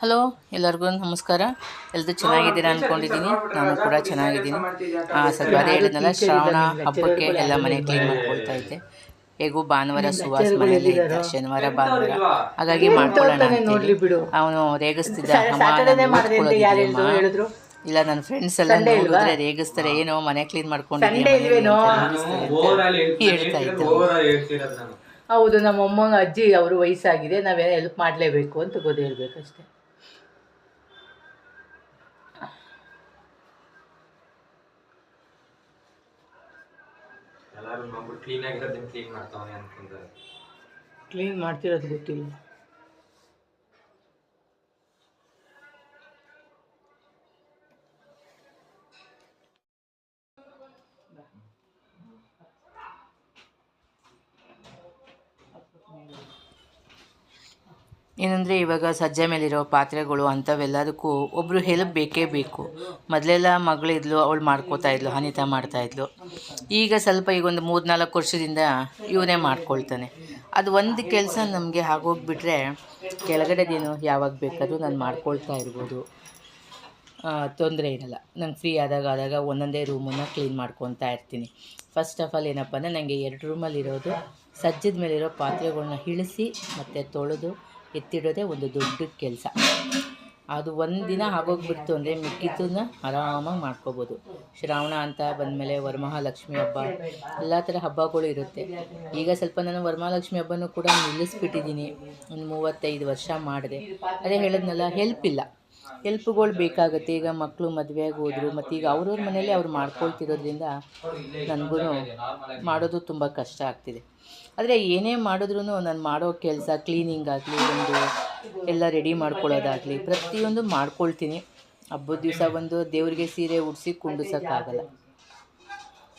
Hello, ಎಲ್ಲರಿಗೂ ನಮಸ್ಕಾರ. ಎಲ್ಲರೂ ಚೆನ್ನಾಗಿದ್ದೀರಾ ಅಂದ್ಕೊಂಡಿದ್ದೀನಿ. ನಾನು ಕೂಡ ಚೆನ್ನಾಗಿದ್ದೀನಿ. ಸ್ವಲ್ಪ ಅದೇ ಹೇಳಿದ್ನಲ್ಲ, ಶ್ರಾವಣ ಹಬ್ಬಕ್ಕೆ ಎಲ್ಲ ಮನೆ ಕ್ಲೀನ್ ಮಾಡ್ಕೊಳ್ತಾ ಇದ್ದೆ. ಹೇಗೂ ಭಾನುವಾರ ಸುವಾಸ ಮನೆಯಲ್ಲೇ ಇದ್ದ, ಶನಿವಾರ ಭಾನುವಾರ, ಹಾಗಾಗಿ ಮಾಡ್ಕೊಳ್ಳೋಣ ಅಂತೇಳಿ ಅವನು ರೇಗಿಸ್ತಿದ್ದ. ಇಲ್ಲ, ನನ್ನ ಫ್ರೆಂಡ್ಸ್ ಎಲ್ಲ ನೋಡಿದ್ರೆ ರೇಗಿಸ್ತಾರೆ, ಏನೋ ಮನೆ ಕ್ಲೀನ್ ಮಾಡ್ಕೊಂಡಿದ್ದೀನಿ ಹೇಳ್ತಾ ಇದ್ದ. ಹೌದು, ನಮ್ಮಮ್ಮ ಅಜ್ಜಿ ಅವರು ವಯಸ್ಸಾಗಿದೆ, ನಾವೇನೋ ಹೆಲ್ಪ್ ಮಾಡಲೇಬೇಕು ಅಂತ ಗೊತ್ತಿರಬೇಕಷ್ಟೆ. ಕ್ಲೀನ್ ಮಾಡ್ತಿರೋದು ಗೊತ್ತಿಲ್ಲ. ಏನಂದರೆ ಇವಾಗ ಸಜ್ಜೆ ಮೇಲಿರೋ ಪಾತ್ರೆಗಳು ಅಂಥವೆಲ್ಲದಕ್ಕೂ ಒಬ್ಬರು ಹೆಲ್ಪ್ ಬೇಕೇ ಬೇಕು. ಮೊದಲೆಲ್ಲ ಮಗಳಿದ್ಲು, ಅವಳು ಮಾಡ್ಕೋತಾ ಇದ್ಲು, ಅನಿತಾ ಮಾಡ್ತಾಯಿದ್ಲು. ಈಗ ಸ್ವಲ್ಪ ಈಗ ಒಂದು 3-4 ವರ್ಷದಿಂದ ಇವನೇ ಮಾಡ್ಕೊಳ್ತಾನೆ. ಅದು ಒಂದು ಕೆಲಸ ನಮಗೆ ಆಗೋಗ್ಬಿಟ್ರೆ ಕೆಳಗಡೆದೇನು ಯಾವಾಗ ಬೇಕಾದರೂ ನಾನು ಮಾಡ್ಕೊಳ್ತಾ ಇರ್ಬೋದು, ತೊಂದರೆ ಇರಲ್ಲ. ನಂಗೆ ಫ್ರೀ ಆದಾಗ ಒಂದೊಂದೇ ರೂಮನ್ನು ಕ್ಲೀನ್ ಮಾಡ್ಕೊತಾ ಇರ್ತೀನಿ. ಫಸ್ಟ್ ಆಫ್ ಆಲ್ ಏನಪ್ಪ ಅಂದರೆ, ನನಗೆ 2 ರೂಮಲ್ಲಿರೋದು ಸಜ್ಜದ ಮೇಲಿರೋ ಪಾತ್ರೆಗಳನ್ನ ಇಳಿಸಿ ಮತ್ತು ತೊಳೆದು ಎತ್ತಿಡೋದೇ ಒಂದು ದೊಡ್ಡ ಕೆಲಸ. ಅದು ಒಂದು ದಿನ ಆಗೋಗ್ಬಿಡ್ತು ಅಂದರೆ ಮಿಕ್ಕಿದ್ದನ್ನ ಆರಾಮಾಗಿ ಮಾಡ್ಕೋಬೋದು. ಶ್ರಾವಣ ಅಂತ ಬಂದಮೇಲೆ ವರಮಹಾಲಕ್ಷ್ಮಿ ಹಬ್ಬ, ಎಲ್ಲ ಥರ ಹಬ್ಬಗಳು ಇರುತ್ತೆ. ಈಗ ಸ್ವಲ್ಪ ನಾನು ವರಮಹಾಲಕ್ಷ್ಮಿ ಹಬ್ಬನೂ ಕೂಡ ನಿಲ್ಲಿಸ್ಬಿಟ್ಟಿದ್ದೀನಿ. ಒಂದು 35 ವರ್ಷ ಮಾಡಿದೆ. ಅದೇ ಹೇಳಿದ್ನಲ್ಲ, ಹೆಲ್ಪ್ ಇಲ್ಲ, ಹೆಲ್ಪ್ಗಳು ಬೇಕಾಗುತ್ತೆ. ಈಗ ಮಕ್ಕಳು ಮದುವೆಯಾಗಿ ಹೋದರು, ಮತ್ತು ಈಗ ಅವ್ರವ್ರ ಮನೇಲಿ ಅವ್ರು ಮಾಡ್ಕೊಳ್ತಿರೋದ್ರಿಂದ ನನಗೂ ಮಾಡೋದು ತುಂಬ ಕಷ್ಟ ಆಗ್ತಿದೆ. ಆದರೆ ಏನೇ ಮಾಡಿದ್ರೂ ನಾನು ಮಾಡೋ ಕೆಲಸ, ಕ್ಲೀನಿಂಗ್ ಆಗಲಿ, ಒಂದು ಎಲ್ಲ ರೆಡಿ ಮಾಡ್ಕೊಳ್ಳೋದಾಗಲಿ, ಪ್ರತಿಯೊಂದು ಮಾಡ್ಕೊಳ್ತೀನಿ. ಹಬ್ಬದ ದಿವಸ ಒಂದು ದೇವರಿಗೆ ಸೀರೆ ಉಡಿಸಿ ಕುಂಡಿಸೋಕ್ಕಾಗಲ್ಲ,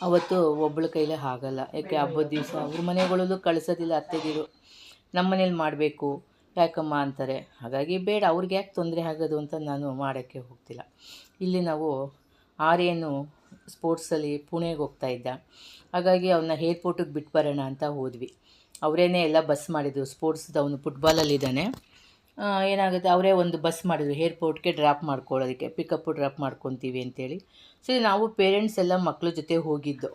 ಅವತ್ತು ಒಬ್ಬಳ ಕೈಲೇ ಆಗಲ್ಲ. ಯಾಕೆ ಹಬ್ಬದ ದಿವಸ ಅವ್ರ ಮನೆಗಳಲ್ಲೂ ಕಳಿಸೋದಿಲ್ಲ ಅತ್ತೆದಿರು, ನಮ್ಮ ಮನೇಲಿ ಮಾಡಬೇಕು ಯಾಕಮ್ಮ ಅಂತಾರೆ. ಹಾಗಾಗಿ ಬೇಡ, ಅವ್ರಿಗೆ ಯಾಕೆ ತೊಂದರೆ ಆಗೋದು ಅಂತ ನಾನು ಮಾಡೋಕ್ಕೆ ಹೋಗ್ತಿಲ್ಲ. ಇಲ್ಲಿ ನಾವು ಆರ್ಯನು ಸ್ಪೋರ್ಟ್ಸಲ್ಲಿ ಪುಣೆಗೆ ಹೋಗ್ತಾ ಇದ್ದ, ಹಾಗಾಗಿ ಅವನ್ನ ಏರ್ಪೋರ್ಟಿಗೆ ಬಿಟ್ಟು ಬರೋಣ ಅಂತ ಹೋದ್ವಿ. ಅವರೇನೇ ಎಲ್ಲ ಬಸ್ ಮಾಡಿದ್ರು. ಸ್ಪೋರ್ಟ್ಸ್ದು ಅವನು ಫುಟ್ಬಾಲಲ್ಲಿದ್ದಾನೆ. ಏನಾಗುತ್ತೆ, ಅವರೇ ಒಂದು ಬಸ್ ಮಾಡಿದ್ರು ಏರ್ಪೋರ್ಟ್ಗೆ ಡ್ರಾಪ್ ಮಾಡ್ಕೊಳ್ಳೋದಕ್ಕೆ, ಪಿಕಪ್ಪು ಡ್ರಾಪ್ ಮಾಡ್ಕೊತೀವಿ ಅಂತೇಳಿ. ಸರಿ, ನಾವು ಪೇರೆಂಟ್ಸ್ ಎಲ್ಲ ಮಕ್ಕಳ ಜೊತೆ ಹೋಗಿದ್ದು.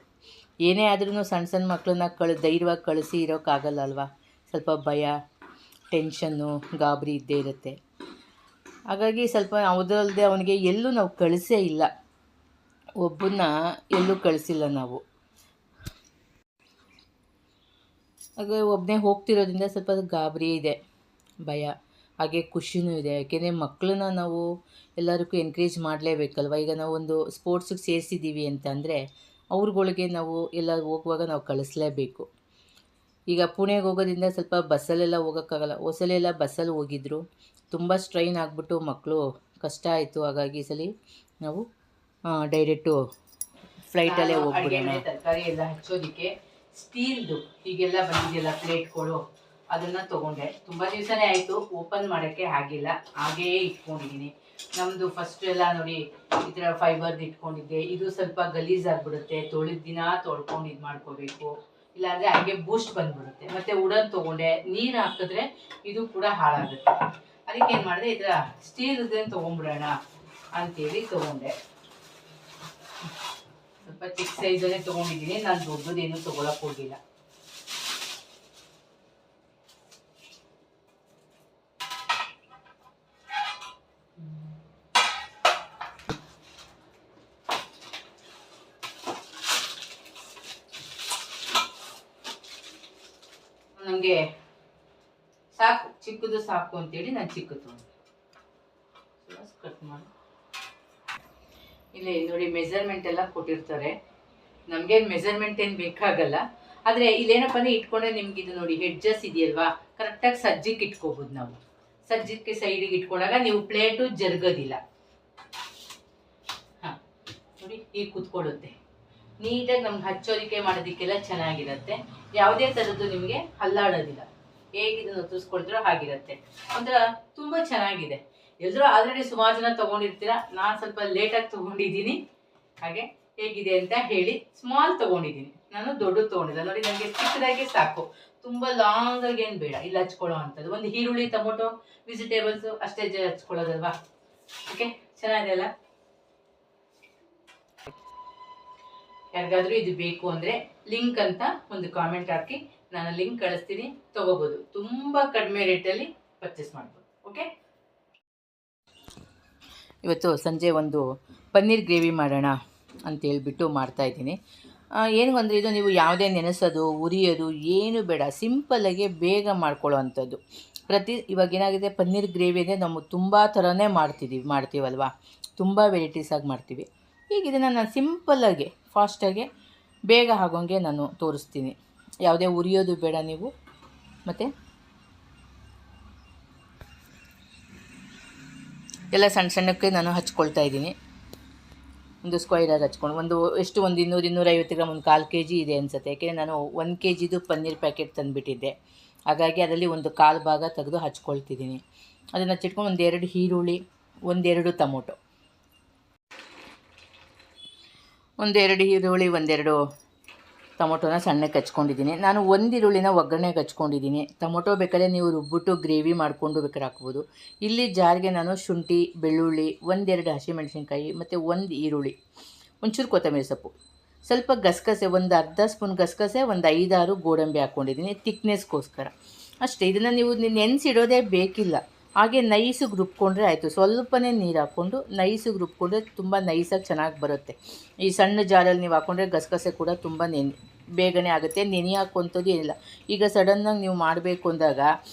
ಏನೇ ಆದ್ರೂ ಸಣ್ಣ ಮಕ್ಕಳನ್ನ ಧೈರ್ಯವಾಗಿ ಕಳಿಸಿ ಇರೋಕ್ಕಾಗಲ್ಲ ಅಲ್ವಾ, ಸ್ವಲ್ಪ ಭಯ, ಟೆನ್ಷನ್ನು, ಗಾಬರಿ ಇದ್ದೇ ಇರುತ್ತೆ. ಹಾಗಾಗಿ ಸ್ವಲ್ಪ ಅದಲ್ಲದೆ ಅವನಿಗೆ ಎಲ್ಲೂ ನಾವು ಕಳಿಸೇ ಇಲ್ಲ, ಒಬ್ಬನ್ನ ಎಲ್ಲೂ ಕಳಿಸಿಲ್ಲ ನಾವು. ಹಾಗೆ ಒಬ್ಬನೇ ಹೋಗ್ತಿರೋದ್ರಿಂದ ಸ್ವಲ್ಪ ಗಾಬರಿ ಇದೆ, ಭಯ, ಹಾಗೆ ಖುಷಿನೂ ಇದೆ. ಯಾಕೆಂದರೆ ಮಕ್ಕಳನ್ನ ನಾವು ಎಲ್ಲದಕ್ಕೂ ಎನ್ಕರೇಜ್ ಮಾಡಲೇಬೇಕಲ್ವ. ಈಗ ನಾವು ಒಂದು ಸ್ಪೋರ್ಟ್ಸಿಗೆ ಸೇರಿಸಿದ್ದೀವಿ ಅಂತಂದರೆ ಅವ್ರುಗಳಿಗೆ ನಾವು ಎಲ್ಲ ಹೋಗುವಾಗ ನಾವು ಕಳಿಸ್ಲೇಬೇಕು. ಈಗ ಪುಣೆಗೆ ಹೋಗೋದ್ರಿಂದ ಸ್ವಲ್ಪ ಬಸ್ಸಲ್ಲೆಲ್ಲ ಹೋಗೋಕ್ಕಾಗಲ್ಲ. ಹೊಸಲೆಲ್ಲ ಬಸ್ಸಲ್ಲಿ ಹೋಗಿದ್ರು, ತುಂಬ ಸ್ಟ್ರೈನ್ ಆಗಿಬಿಟ್ಟು ಮಕ್ಕಳು ಕಷ್ಟ ಆಯಿತು. ಹಾಗಾಗಿ ಈ ಸಲ ನಾವು ಡೈರೆಕ್ಟು ಫ್ಲೈಟಲ್ಲೇ ಹೋಗ್ಬಿಡೋಣ. ತರಕಾರಿ ಎಲ್ಲ ಹಚ್ಚೋದಕ್ಕೆ ಸ್ಟೀಲ್ದು ಹೀಗೆಲ್ಲ ಬಂದಿದೆಯಲ್ಲ ಪ್ಲೇಟ್ಗಳು, ಅದನ್ನು ತೊಗೊಂಡೆ. ತುಂಬ ದಿವಸನೇ ಆಯಿತು, ಓಪನ್ ಮಾಡೋಕ್ಕೆ ಆಗಿಲ್ಲ, ಹಾಗೇ ಇಟ್ಕೊಂಡಿದ್ದೀನಿ. ನಮ್ಮದು ಫಸ್ಟ್ ಎಲ್ಲ ನೋಡಿ ಈ ಥರ ಫೈಬರ್ದು ಇಟ್ಕೊಂಡಿದ್ದೆ. ಇದು ಸ್ವಲ್ಪ ಗಲೀಜಾಗಿಬಿಡುತ್ತೆ, ತೊಳೆದ ದಿನ ತೊಳ್ಕೊಂಡು ಇದು ಮಾಡ್ಕೋಬೇಕು, ಇಲ್ಲಾಂದರೆ ಹಾಗೆ ಬೂಸ್ಟ್ ಬಂದುಬಿಡುತ್ತೆ. ಮತ್ತು ಉಡನ್ ತೊಗೊಂಡೆ, ನೀರು ಹಾಕಿದ್ರೆ ಇದು ಕೂಡ ಹಾಳಾಗುತ್ತೆ. ಅದಕ್ಕೆ ಏನು ಮಾಡಿದೆ, ಈ ಥರ ಸ್ಟೀಲ್ದೇನು ತೊಗೊಂಡ್ಬಿಡೋಣ ಅಂತೇಳಿ ತೊಗೊಂಡೆ. ಸ್ವಲ್ಪ ಚಿಕ್ಕ ಸೈಜಲ್ಲೇ ತೊಗೊಂಡಿದ್ದೀನಿ, ನಾನು ದೊಡ್ಡದೇನು ತೊಗೊಳಕ್ಕೆ ಹೋಗಿಲ್ಲ. ನನಗೆ ಸಾಕು, ಚಿಕ್ಕದು ಸಾಕು ಅಂತೇಳಿ ನಾನು ಚಿಕ್ಕದು ತೊಗೊಂಡೆ. ಕಟ್ ಮಾಡಿ ಇಲ್ಲಿ ನೋಡಿ, ಮೆಜರ್ಮೆಂಟ್ ಎಲ್ಲ ಕೊಟ್ಟಿರ್ತಾರೆ. ನಮಗೇನು ಮೆಜರ್ಮೆಂಟ್ ಏನು ಬೇಕಾಗಲ್ಲ. ಆದರೆ ಇಲ್ಲೇನಪ್ಪ ಅಂದರೆ ಇಟ್ಕೊಂಡ್ರೆ ನಿಮ್ಗೆ ಇದು ನೋಡಿ ಹೆಡ್ಜಸ್ ಇದೆಯಲ್ವಾ, ಕರೆಕ್ಟಾಗಿ ಸಜ್ಜಿಗೆ ಇಟ್ಕೋಬೋದು ನಾವು. ಸಜ್ಜಿಗೆ ಸೈಡಿಗೆ ಇಟ್ಕೊಂಡಾಗ ನೀವು ಪ್ಲೇಟು ಜರುಗೋದಿಲ್ಲ. ಹಾಂ ನೋಡಿ, ಈಗ ಕೂತ್ಕೊಳ್ಳುತ್ತೆ ನೀಟಾಗಿ. ನಮ್ಗೆ ಹಚ್ಚೋದಕ್ಕೆ ಮಾಡೋದಕ್ಕೆಲ್ಲ ಚೆನ್ನಾಗಿರುತ್ತೆ. ಯಾವುದೇ ಥರದ್ದು ನಿಮಗೆ ಹಲ್ಲಾಡೋದಿಲ್ಲ. ಹೇಗಿದನ್ನು ಒತ್ತಿಸ್ಕೊಳ್ತೀರೋ ಹಾಗಿರುತ್ತೆ. ಒಂಥರ ತುಂಬ ಚೆನ್ನಾಗಿದೆ. ಎಲ್ಲರೂ ಆಲ್ರೆಡಿ ಸುಮಾರು ಜನ ತೊಗೊಂಡಿರ್ತೀರ, ನಾನು ಸ್ವಲ್ಪ ಲೇಟಾಗಿ ತೊಗೊಂಡಿದ್ದೀನಿ. ಹಾಗೆ ಹೇಗಿದೆ ಅಂತ ಹೇಳಿ. ಸ್ಮಾಲ್ ತೊಗೊಂಡಿದ್ದೀನಿ ನಾನು, ದೊಡ್ಡದು ತೊಗೊಂಡಿಲ್ಲ ನೋಡಿ. ನನಗೆ ಚಿಕ್ಕದಾಗಿ ಸಾಕು, ತುಂಬ ಲಾಂಗ್ ಆಗಿ ಏನು ಬೇಡ ಇಲ್ಲಿ ಹಚ್ಕೊಳ್ಳೋ ಅಂಥದ್ದು. ಒಂದು ಈರುಳ್ಳಿ, ಟೊಮೊಟೊ, ವೆಜಿಟೇಬಲ್ಸು ಅಷ್ಟೇ ಹಚ್ಕೊಳ್ಳೋದಲ್ವಾ. ಓಕೆ, ಚೆನ್ನಾಗಿದೆ. ಯಾರಿಗಾದ್ರೂ ಇದು ಬೇಕು ಅಂದರೆ ಲಿಂಕ್ ಅಂತ ಒಂದು ಕಾಮೆಂಟ್ ಹಾಕಿ, ನಾನು ಲಿಂಕ್ ಕಳಿಸ್ತೀನಿ, ತೊಗೋಬೋದು. ತುಂಬ ಕಡಿಮೆ ರೇಟಲ್ಲಿ ಪರ್ಚೇಸ್ ಮಾಡ್ಬೋದು. ಓಕೆ, ಇವತ್ತು ಸಂಜೆ ಒಂದು ಪನ್ನೀರ್ ಗ್ರೇವಿ ಮಾಡೋಣ ಅಂತೇಳ್ಬಿಟ್ಟು ಮಾಡ್ತಾಯಿದ್ದೀನಿ. ಏನು ಅಂದರೆ ಇದು ನೀವು ಯಾವುದೇ ನೆನೆಸೋದು ಉರಿಯೋದು ಏನು ಬೇಡ, ಸಿಂಪಲ್ಲಾಗಿ ಬೇಗ ಮಾಡ್ಕೊಳ್ಳೋ ಅಂಥದ್ದು. ಇವಾಗ ಏನಾಗಿದೆ, ಪನ್ನೀರ್ ಗ್ರೇವಿ ಅಂದರೆ ನಾವು ತುಂಬ ಥರನೇ ಮಾಡ್ತೀವಲ್ವ, ತುಂಬ ವೆರೈಟೀಸಾಗಿ ಮಾಡ್ತೀವಿ. ಈಗ ಇದನ್ನು ನಾನು ಸಿಂಪಲ್ಲಾಗಿ ಫಾಸ್ಟಾಗಿ ಬೇಗ ಆಗೋಂಗೆ ನಾನು ತೋರಿಸ್ತೀನಿ. ಯಾವುದೇ ಉರಿಯೋದು ಬೇಡ ನೀವು. ಮತ್ತು ಎಲ್ಲ ಸಣ್ಣ ಸಣ್ಣಕ್ಕೆ ನಾನು ಹಚ್ಕೊಳ್ತಾ ಇದ್ದೀನಿ. ಒಂದು ಸ್ಕ್ವೈರಾಗಿ ಹಚ್ಕೊಂಡು ಒಂದು 200-250 ಗ್ರಾಮ್, ಒಂದು 1/4 kg ಇದೆ ಅನಿಸುತ್ತೆ. ಯಾಕೆಂದರೆ ನಾನು 1 kgದು ಪನ್ನೀರ್ ಪ್ಯಾಕೆಟ್ ತಂದುಬಿಟ್ಟಿದ್ದೆ. ಹಾಗಾಗಿ ಅದರಲ್ಲಿ ಒಂದು 1/4 ಭಾಗ ತೆಗೆದು ಹಚ್ಕೊಳ್ತಿದ್ದೀನಿ. ಅದನ್ನು ಹಚ್ಚಿಟ್ಕೊಂಡು 1-2 ಈರುಳ್ಳಿ, 1-2 ಟೊಮೊಟೊ, 1-2 ಈರುಳ್ಳಿ, 1-2 ಟೊಮೊಟೊನ ಸಣ್ಣಕ್ಕೆ ಹಚ್ಕೊಂಡಿದ್ದೀನಿ. ನಾನು 1 ಈರುಳ್ಳಿನ ಒಗ್ಗರಣೆಗೆ ಹಚ್ಕೊಂಡಿದ್ದೀನಿ. ಟೊಮೊಟೊ ಬೇಕಾದ್ರೆ ನೀವು ರುಬ್ಬಿಟ್ಟು ಗ್ರೇವಿ ಮಾಡಿಕೊಂಡು ಬೇಕಾದ್ರೆ ಹಾಕ್ಬೋದು. ಇಲ್ಲಿ ಜಾರಿಗೆ ನಾನು ಶುಂಠಿ, ಬೆಳ್ಳುಳ್ಳಿ, 1-2 ಹಸಿಮೆಣಸಿನ್ಕಾಯಿ ಮತ್ತು 1 ಈರುಳ್ಳಿ, ಒಂಚೂರು ಕೊತ್ತಂಬರಿ ಸೊಪ್ಪು, ಸ್ವಲ್ಪ ಗಸಗಸೆ, ಒಂದು ಅರ್ಧ ಸ್ಪೂನ್ ಗಸಗಸೆ, ಒಂದು 5-6 ಗೋಡಂಬಿ ಹಾಕ್ಕೊಂಡಿದ್ದೀನಿ ತಿಕ್ನೆಸ್ಗೋಸ್ಕರ ಅಷ್ಟೇ. ಇದನ್ನು ನೀವು ನೆನೆಸಿಡೋದೇ ಬೇಕಿಲ್ಲ, ಹಾಗೆ ನೈಸಿಗೆ ರುಬ್ಕೊಂಡ್ರೆ ಆಯಿತು. ಸ್ವಲ್ಪನೇ ನೀರು ಹಾಕ್ಕೊಂಡು ನೈಸಿಗೆ ರುಬ್ಕೊಂಡ್ರೆ ತುಂಬ ನೈಸಾಗಿ ಚೆನ್ನಾಗಿ ಬರುತ್ತೆ. ಈ ಸಣ್ಣ ಜಾರಲ್ಲಿ ನೀವು ಹಾಕ್ಕೊಂಡ್ರೆ ಗಸಗಸೆ ಕೂಡ ತುಂಬ ಬೇಗನೆ ಆಗುತ್ತೆ. ನೆನೆ ಹಾಕುವಂಥದ್ದು ಏನಿಲ್ಲ. ಈಗ ಸಡನ್ನಾಗಿ ನೀವು ಮಾಡಬೇಕು ಅಂದಾಗ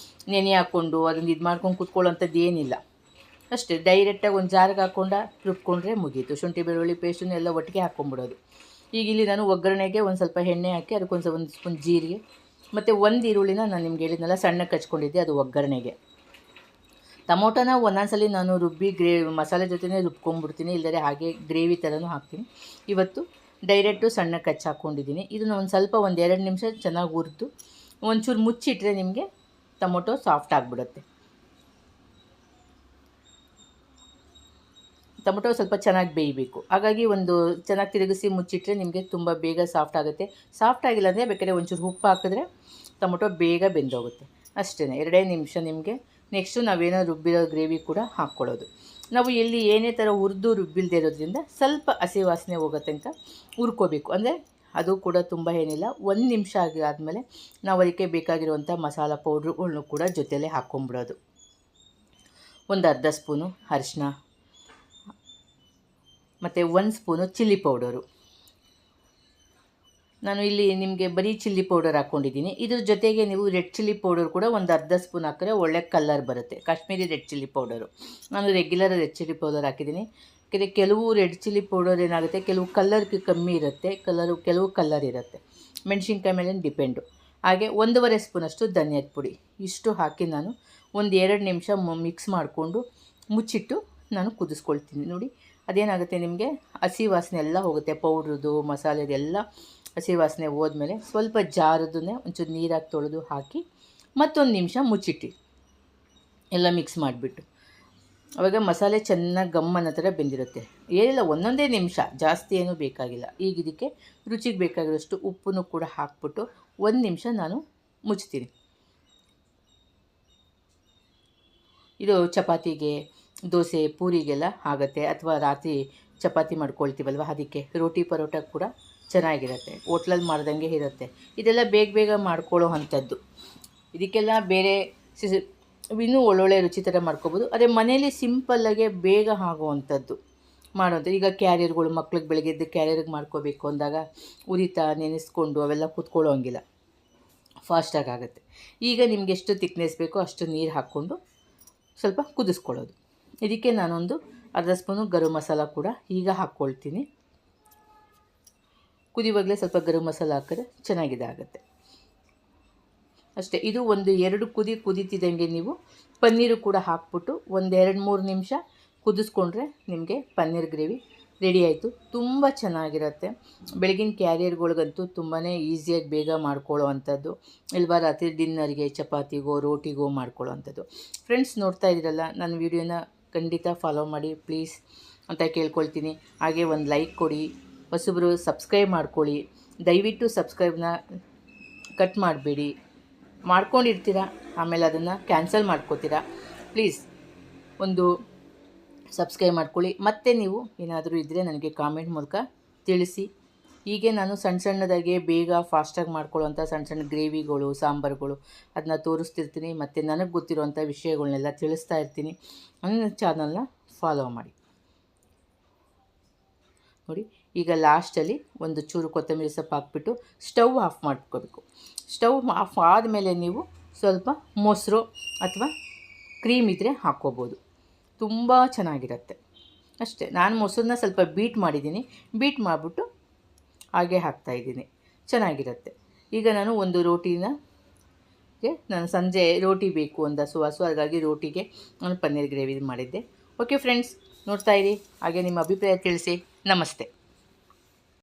ನೆನೆ ಹಾಕ್ಕೊಂಡು ಅದನ್ನು ಇದು ಮಾಡ್ಕೊಂಡು ಕೂತ್ಕೊಳ್ಳೋಂಥದ್ದು ಏನಿಲ್ಲ. ಅಷ್ಟೇ, ಡೈರೆಕ್ಟಾಗಿ ಒಂದು ಜಾರಿಗೆ ಹಾಕ್ಕೊಂಡು ರುಬ್ಕೊಂಡ್ರೆ ಮುಗೀತು. ಶುಂಠಿ ಬೆಳ್ಳುಳ್ಳಿ ಪೇಸ್ಟನ್ನು ಎಲ್ಲ ಒಟ್ಟಿಗೆ ಹಾಕ್ಕೊಂಬಿಡೋದು. ಈಗ ಇಲ್ಲಿ ನಾನು ಒಗ್ಗರಣೆಗೆ ಒಂದು ಸ್ವಲ್ಪ ಎಣ್ಣೆ ಹಾಕಿ ಅದಕ್ಕೊಂದು 1 ಸ್ಪೂನ್ ಜೀರಿಗೆ ಮತ್ತು 1 ಈರುಳ್ಳಿನ ನಾನು ನಿಮ್ಗೆ ಹೇಳಿದ್ನಲ್ಲ ಸಣ್ಣಕ್ಕೆ ಹಚ್ಕೊಂಡಿದ್ದೆ, ಅದು ಒಗ್ಗರಣೆಗೆ. ಟೊಮೊಟೊನ ಒಂದೊಂದ್ಸಲಿ ನಾನು ರುಬ್ಬಿ ಮಸಾಲೆ ಜೊತೆನೇ ರುಬ್ಕೊಂಡ್ಬಿಡ್ತೀನಿ, ಇಲ್ಲದೇ ಹಾಗೆ ಗ್ರೇವಿ ಥರನೂ ಹಾಕ್ತೀನಿ. ಇವತ್ತು ಡೈರೆಕ್ಟು ಸಣ್ಣಕ್ಕೆ ಹಚ್ಚಿ ಹಾಕ್ಕೊಂಡಿದ್ದೀನಿ. ಇದನ್ನು ಒಂದು ಸ್ವಲ್ಪ 1-2 ನಿಮಿಷ ಚೆನ್ನಾಗಿ ಹುರಿದು ಒಂಚೂರು ಮುಚ್ಚಿಟ್ರೆ ನಿಮಗೆ ಟೊಮೊಟೊ ಸಾಫ್ಟ್ ಆಗಿಬಿಡುತ್ತೆ. ಟೊಮೊಟೊ ಸ್ವಲ್ಪ ಚೆನ್ನಾಗಿ ಬೇಯಬೇಕು, ಹಾಗಾಗಿ ಒಂದು ಚೆನ್ನಾಗಿ ತಿರುಗಿಸಿ ಮುಚ್ಚಿಟ್ರೆ ನಿಮಗೆ ತುಂಬ ಬೇಗ ಸಾಫ್ಟ್ ಆಗುತ್ತೆ. ಸಾಫ್ಟ್ ಆಗಿಲ್ಲ ಅಂದರೆ ಬೇಕಾದ್ರೆ ಒಂಚೂರು ಉಪ್ಪು ಹಾಕಿದ್ರೆ ಟೊಮೊಟೊ ಬೇಗ ಬೆಂದೋಗುತ್ತೆ. ಅಷ್ಟೇ, 2 ನಿಮಿಷ ನಿಮಗೆ. ನೆಕ್ಸ್ಟು ನಾವೇನೋ ರುಬ್ಬಿರೋ ಗ್ರೇವಿ ಕೂಡ ಹಾಕ್ಕೊಳ್ಳೋದು. ನಾವು ಎಲ್ಲಿ ಏನೇ ಥರ ಹುರಿದು ರುಬ್ಬಿಲ್ದೇ ಇರೋದ್ರಿಂದ ಸ್ವಲ್ಪ ಹಸಿ ವಾಸನೆ ಹೋಗೋ ತನಕ ಹುರ್ಕೋಬೇಕು. ಅಂದರೆ ಅದು ಕೂಡ ತುಂಬ ಏನಿಲ್ಲ, 1 ನಿಮಿಷ ಆದಮೇಲೆ ನಾವು ಅದಕ್ಕೆ ಬೇಕಾಗಿರುವಂಥ ಮಸಾಲ ಪೌಡ್ರುಗಳ್ನು ಕೂಡ ಜೊತೆಯಲ್ಲೇ ಹಾಕ್ಕೊಂಬಿಡೋದು. ಒಂದು ಅರ್ಧ ಸ್ಪೂನು ಅರಿಶಿನ ಮತ್ತು 1 ಸ್ಪೂನು ಚಿಲ್ಲಿ ಪೌಡರು. ನಾನು ಇಲ್ಲಿ ನಿಮಗೆ ಬರೀ ಚಿಲ್ಲಿ ಪೌಡರ್ ಹಾಕ್ಕೊಂಡಿದ್ದೀನಿ. ಇದ್ರ ಜೊತೆಗೆ ನೀವು ರೆಡ್ ಚಿಲ್ಲಿ ಪೌಡರ್ ಕೂಡ ಒಂದು ಅರ್ಧ ಸ್ಪೂನ್ ಹಾಕಿದ್ರೆ ಒಳ್ಳೆ ಕಲರ್ ಬರುತ್ತೆ. Kashmiri red chilli powder. ನಾನು ರೆಗ್ಯುಲರ್ ರೆಡ್ ಚಿಲ್ಲಿ ಪೌಡರ್ ಹಾಕಿದ್ದೀನಿ. ಯಾಕೆಂದರೆ ಕೆಲವು ರೆಡ್ ಚಿಲ್ಲಿ ಪೌಡರ್ ಏನಾಗುತ್ತೆ, ಕೆಲವು ಕಲರ್ ಕಮ್ಮಿ ಇರುತ್ತೆ, ಕೆಲವು ಕಲರ್ ಇರುತ್ತೆ. ಮೆಣಸಿನ್ಕಾಯಿ ಮೇಲೆ ಡಿಪೆಂಡು. ಹಾಗೆ 1.5 ಸ್ಪೂನಷ್ಟು ಧನಿಯಾದ ಪುಡಿ. ಇಷ್ಟು ಹಾಕಿ ನಾನು 1-2 ನಿಮಿಷ ಮಿಕ್ಸ್ ಮಾಡಿಕೊಂಡು ಮುಚ್ಚಿಟ್ಟು ನಾನು ಕುದಿಸ್ಕೊಳ್ತೀನಿ. ನೋಡಿ, ಅದೇನಾಗುತ್ತೆ, ನಿಮಗೆ ಹಸಿ ವಾಸನೆ ಎಲ್ಲ ಹೋಗುತ್ತೆ. ಪೌಡ್ರದ್ದು ಮಸಾಲೆದೆಲ್ಲ ಹಸಿ ವಾಸನೆ ಹೋದ್ಮೇಲೆ ಸ್ವಲ್ಪ ಜಾರದನ್ನೇ ಒಂಚೂರು ನೀರಾಗಿ ತೊಳೆದು ಹಾಕಿ ಮತ್ತೊಂದು ನಿಮಿಷ ಮುಚ್ಚಿಟ್ಟು ಎಲ್ಲ ಮಿಕ್ಸ್ ಮಾಡಿಬಿಟ್ಟು, ಆವಾಗ ಮಸಾಲೆ ಚೆನ್ನಾಗಿ ಗಮ್ಮನ ಥರ ಬೆಂದಿರುತ್ತೆ. ಏನಿಲ್ಲ, ಒಂದೊಂದೇ ನಿಮಿಷ, ಜಾಸ್ತಿ ಏನೂ ಬೇಕಾಗಿಲ್ಲ. ಈಗ ಇದಕ್ಕೆ ರುಚಿಗೆ ಬೇಕಾಗಿರೋಷ್ಟು ಉಪ್ಪನ್ನು ಕೂಡ ಹಾಕ್ಬಿಟ್ಟು 1 ನಿಮಿಷ ನಾನು ಮುಚ್ತೀನಿ. ಇದು ಚಪಾತಿಗೆ, ದೋಸೆ, ಪೂರಿಗೆಲ್ಲ ಆಗುತ್ತೆ. ಅಥವಾ ರಾತ್ರಿ ಚಪಾತಿ ಮಾಡ್ಕೊಳ್ತೀವಲ್ವ, ಅದಕ್ಕೆ ರೋಟಿ ಪರೋಟ ಕೂಡ ಚೆನ್ನಾಗಿರುತ್ತೆ. ಹೋಟ್ಲಲ್ಲಿ ಮಾಡ್ದಂಗೆ ಇರುತ್ತೆ. ಇದೆಲ್ಲ ಬೇಗ ಮಾಡ್ಕೊಳ್ಳೋ ಅಂಥದ್ದು. ಇದಕ್ಕೆಲ್ಲ ಬೇರೆ ಇನ್ನೂ ಒಳ್ಳೊಳ್ಳೆ ರುಚಿ ಥರ ಮಾಡ್ಕೊಬೋದು. ಅದೇ ಮನೇಲಿ ಸಿಂಪಲ್ಲಾಗೆ ಬೇಗ ಆಗುವಂಥದ್ದು ಮಾಡೋಂಥದ್ದು. ಈಗ ಕ್ಯಾರಿಯರ್ಗಳು, ಮಕ್ಳಿಗೆ ಬೆಳಗ್ಗೆ ಎದ್ದು ಕ್ಯಾರಿಯರ್ಗೆ ಮಾಡ್ಕೋಬೇಕು ಅಂದಾಗ ಉರಿತಾ ನೆನೆಸ್ಕೊಂಡು ಅವೆಲ್ಲ ಕೂತ್ಕೊಳ್ಳೋ ಹಂಗಿಲ್ಲ, ಫಾಸ್ಟಾಗಿ ಆಗುತ್ತೆ. ಈಗ ನಿಮ್ಗೆ ಎಷ್ಟು ತಿಕ್ನೆಸ್ ಬೇಕೋ ಅಷ್ಟು ನೀರು ಹಾಕ್ಕೊಂಡು ಸ್ವಲ್ಪ ಕುದಿಸ್ಕೊಳ್ಳೋದು. ಇದಕ್ಕೆ ನಾನೊಂದು ಅರ್ಧ ಸ್ಪೂನು ಗರಂ ಮಸಾಲ ಕೂಡ ಈಗ ಹಾಕ್ಕೊಳ್ತೀನಿ. ಕುದಿವಾಗಲೇ ಸ್ವಲ್ಪ ಗರಂ ಮಸಾಲ ಹಾಕಿದ್ರೆ ಚೆನ್ನಾಗಿದೆ ಆಗುತ್ತೆ ಅಷ್ಟೇ. ಇದು 1-2 ಕುದೀತಿದ್ದಂಗೆ ನೀವು ಪನ್ನೀರು ಕೂಡ ಹಾಕ್ಬಿಟ್ಟು 1-2-3 ನಿಮಿಷ ಕುದಿಸ್ಕೊಂಡ್ರೆ ನಿಮಗೆ ಪನ್ನೀರ್ ಗ್ರೇವಿ ರೆಡಿ ಆಯಿತು. ತುಂಬ ಚೆನ್ನಾಗಿರುತ್ತೆ. ಬೆಳಗಿನ ಕ್ಯಾರಿಯರ್ಗಳಿಗಂತೂ ತುಂಬಾ ಈಸಿಯಾಗಿ ಬೇಗ ಮಾಡ್ಕೊಳ್ಳೋ ಅಂಥದ್ದು, ಇಲ್ವಾ ರಾತ್ರಿ ಡಿನ್ನರ್ಗೆ, ಚಪಾತಿಗೋ ರೋಟಿಗೋ ಮಾಡ್ಕೊಳ್ಳೋ ಅಂಥದ್ದು. ಫ್ರೆಂಡ್ಸ್, ನೋಡ್ತಾ ಇದ್ದೀರಲ್ಲ, ನನ್ನ ವೀಡಿಯೋನ ಖಂಡಿತ ಫಾಲೋ ಮಾಡಿ ಪ್ಲೀಸ್ ಅಂತ ಕೇಳ್ಕೊಳ್ತೀನಿ. ಹಾಗೆ ಒಂದು ಲೈಕ್ ಕೊಡಿ, ಹೊಸಬರು ಸಬ್ಸ್ಕ್ರೈಬ್ ಮಾಡ್ಕೊಳ್ಳಿ. ದಯವಿಟ್ಟು ಸಬ್ಸ್ಕ್ರೈಬ್ನ ಕಟ್ ಮಾಡಬೇಡಿ. ಮಾಡ್ಕೊಂಡಿರ್ತೀರ, ಆಮೇಲೆ ಅದನ್ನು ಕ್ಯಾನ್ಸಲ್ ಮಾಡ್ಕೋತೀರಾ. ಪ್ಲೀಸ್ ಒಂದು ಸಬ್ಸ್ಕ್ರೈಬ್ ಮಾಡ್ಕೊಳ್ಳಿ. ಮತ್ತು ನೀವು ಏನಾದರೂ ಇದ್ದರೆ ನನಗೆ ಕಾಮೆಂಟ್ ಮೂಲಕ ತಿಳಿಸಿ. ಹೀಗೆ ನಾನು ಸಣ್ಣದಾಗೆ ಬೇಗ ಫಾಸ್ಟಾಗಿ ಮಾಡ್ಕೊಳ್ಳೋವಂಥ ಸಣ್ಣ ಗ್ರೇವಿಗಳು, ಸಾಂಬಾರುಗಳು ಅದನ್ನ ತೋರಿಸ್ತಿರ್ತೀನಿ. ಮತ್ತು ನನಗೆ ಗೊತ್ತಿರೋವಂಥ ವಿಷಯಗಳನ್ನೆಲ್ಲ ತಿಳಿಸ್ತಾ ಇರ್ತೀನಿ. ನನ್ನ ಚಾನಲ್ನ ಫಾಲೋ ಮಾಡಿ. ನೋಡಿ, ಈಗ ಲಾಸ್ಟಲ್ಲಿ ಒಂದು ಚೂರು ಕೊತ್ತಂಬರಿ ಸೊಪ್ಪು ಹಾಕ್ಬಿಟ್ಟು ಸ್ಟವ್ ಆಫ್ ಮಾಡ್ಕೋಬೇಕು. ಸ್ಟವ್ ಆಫ್ ಆದಮೇಲೆ ನೀವು ಸ್ವಲ್ಪ ಮೊಸರು ಅಥವಾ ಕ್ರೀಮ್ ಇದ್ದರೆ ಹಾಕ್ಕೋಬೋದು. ತುಂಬ ಚೆನ್ನಾಗಿರುತ್ತೆ. ಅಷ್ಟೇ, ನಾನು ಮೊಸರನ್ನ ಸ್ವಲ್ಪ ಬೀಟ್ ಮಾಡಿದ್ದೀನಿ. ಬೀಟ್ ಮಾಡಿಬಿಟ್ಟು ಹಾಗೆ ಹಾಕ್ತಾಯಿದ್ದೀನಿ. ಚೆನ್ನಾಗಿರುತ್ತೆ. ಈಗ ನಾನು ಒಂದು ನಾನು ಸಂಜೆ ರೋಟಿ ಬೇಕು ಅಂದ ಸುವಾಸು, ಹಾಗಾಗಿ ರೋಟಿಗೆ ನಾನು ಪನ್ನೀರ್ ಗ್ರೇವಿ ಮಾಡಿದ್ದೆ. ಓಕೆ ಫ್ರೆಂಡ್ಸ್, ನೋಡ್ತಾಯಿರಿ. ಹಾಗೆ ನಿಮ್ಮ ಅಭಿಪ್ರಾಯ ತಿಳಿಸಿ. ನಮಸ್ತೆ.